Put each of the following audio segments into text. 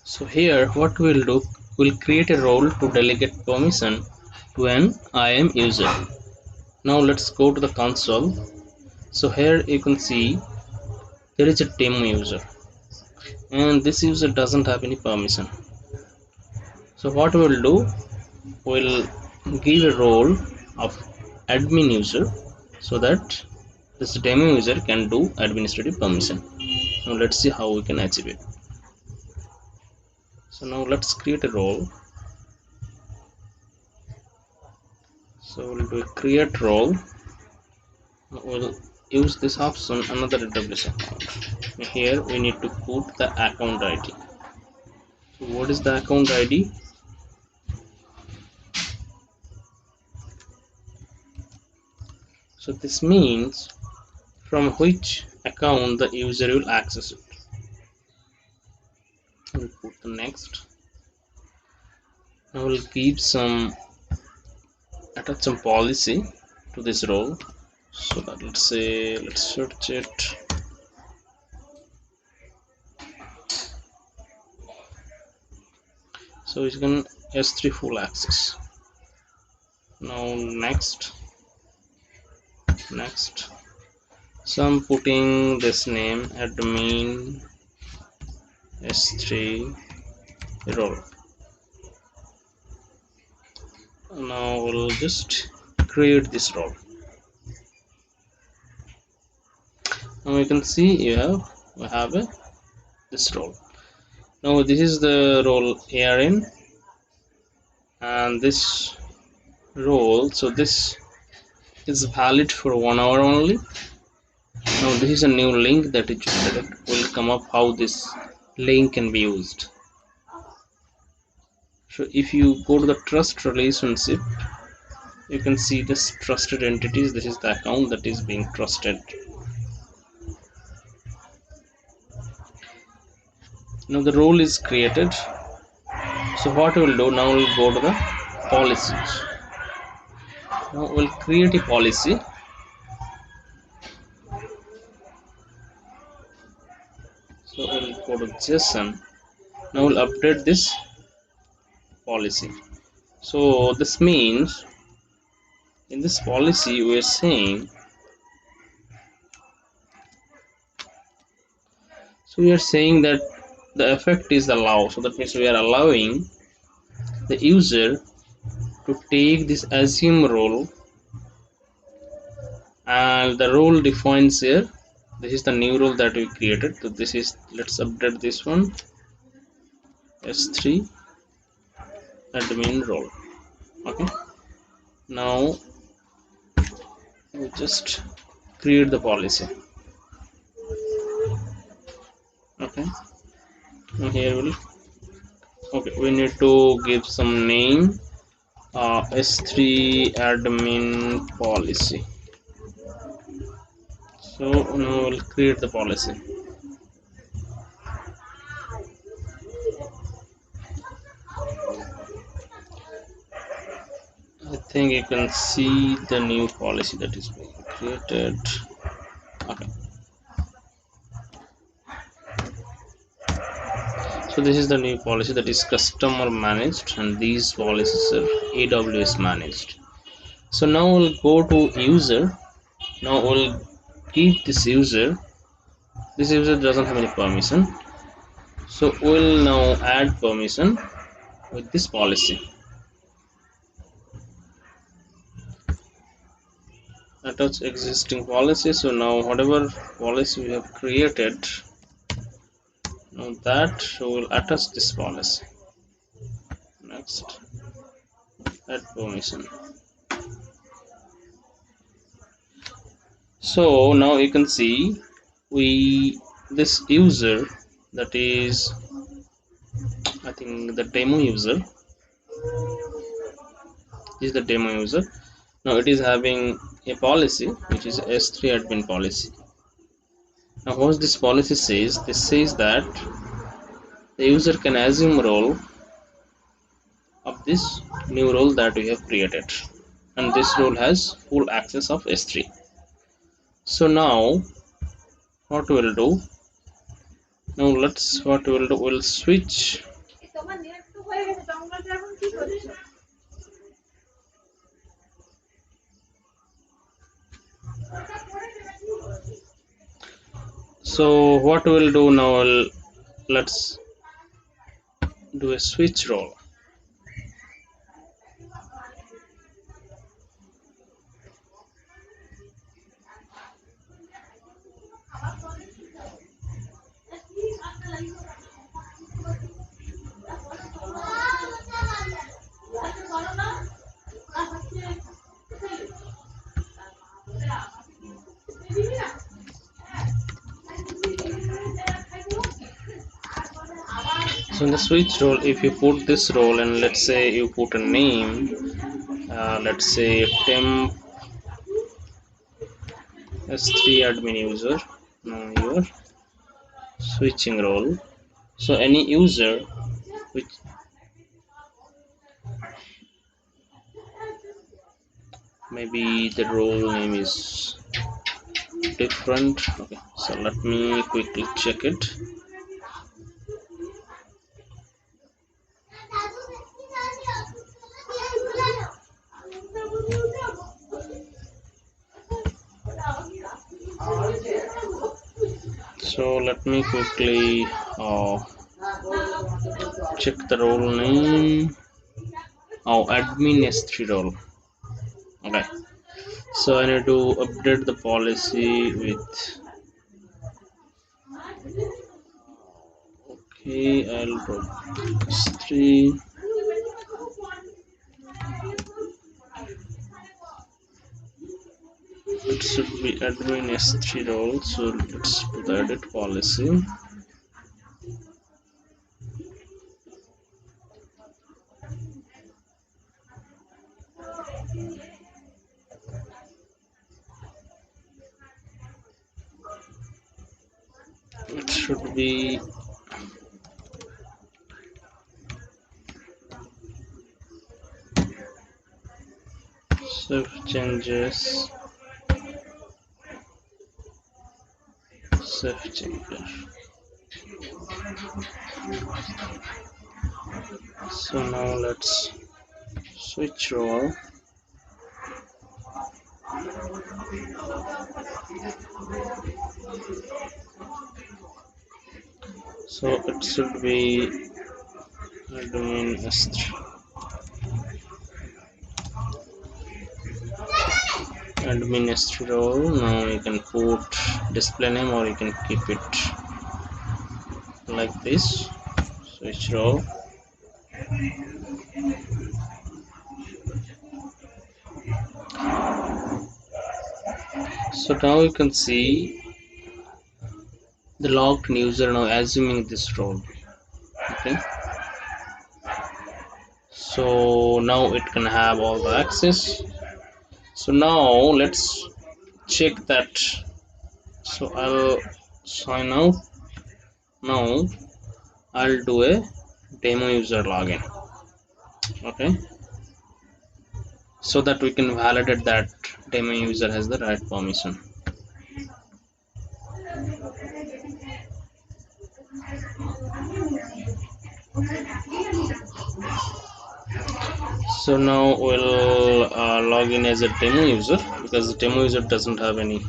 So here what we'll do, we'll create a role to delegate permission to an IAM user. Now let's go to the console. So here you can see there is a demo user and this user doesn't have any permission. So what we'll do, we'll give a role of admin user so that this demo user can do administrative permission. Now let's see how we can achieve it. So now let's create a role. So we'll do a create role. We'll use this option another AWS account. Here we need to put the account ID. So what is the account ID? So this means from which account the user will access it. We'll put the next. Now we'll give attach some policy to this role. So that let's search it. So you can S3 full access. Now next. So I'm putting this name admin S3 role. Now we'll just create this role. Now you can see we have this role. Now this is the role ARN and this role, so this is valid for 1 hour only. Now this is a new link that it will come up how this link can be used. So if you go to the trust relationship, you can see this trusted entities. This is the account that is being trusted. Now the role is created. So what we'll do now, we'll go to the policies. Now we'll create a policy. So we'll go to JSON. Now we'll update this policy. So this means in this policy we are saying, that the effect is allow. So that means we are allowing the user to take this assume role, and the role defines here. This is the new role that we created. So this is, let's update this one, S3 admin role. Okay, now we just create the policy. Okay, and here we need to give some name, S3 admin policy. So now we'll create the policy. I think you can see the new policy that is being created. Okay, so this is the new policy that is customer managed, and these policies are AWS managed. So now we'll go to user. Now we'll give this user doesn't have any permission, so we'll now add permission with this policy. Attach existing policy. So now whatever policy we have created, now that will attach this policy. Next, add permission. So now you can see this user, that is, I think the demo user is the demo user. Now it is having a policy which is S3 admin policy. Now what this policy says, this says that the user can assume role of this new role that we have created, and this role has full access of S3. So now what we'll do, we'll switch So what we'll do now, let's do a switch role. So in the switch role, if you put this role and let's say you put a name, let's say temp s3 admin user, now your switching role. So any user which maybe the role name is different. Okay, so let me quickly check it. So let me quickly check the role name. Oh, admin s3 role. Okay, so I need to update the policy with. Okay, I'll drop s3. It should be admin s3 role, so let's do the edit policy. It should be save changes, save changes. So now let's switch role. So it should be admin s3. Admin s3 role. Now you can put display name or you can keep it like this. Switch role. So now you can see the logged user now assuming this role. Okay, so now it can have all the access. So now let's check that. So I'll sign out. Now I'll do a demo user login. Okay, so that we can validate that demo user has the right permission. So now we'll log in as a demo user because the demo user doesn't have any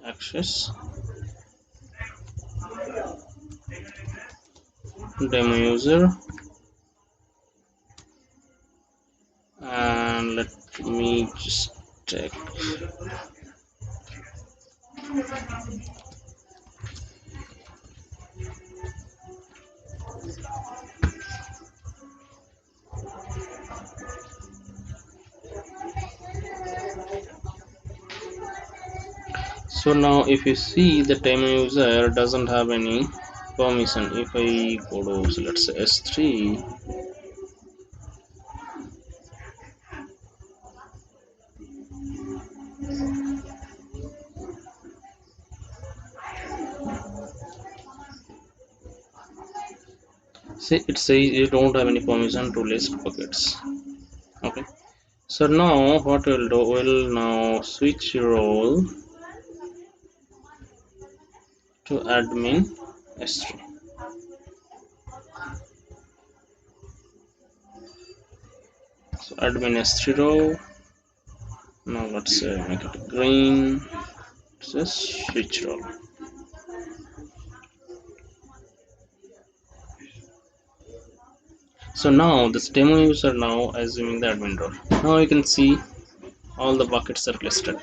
access. Demo user, and let me just check. So now if you see the demo user doesn't have any permission. If I go to, so let's say s3, see it says you don't have any permission to list buckets. Okay, so now what we'll do, we'll now switch role to admin s3. So admin s3 row. Now let's say make it green, So switch role. So now this demo user now assuming the admin role. Now you can see all the buckets are listed.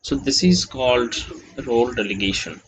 So this is called role delegation.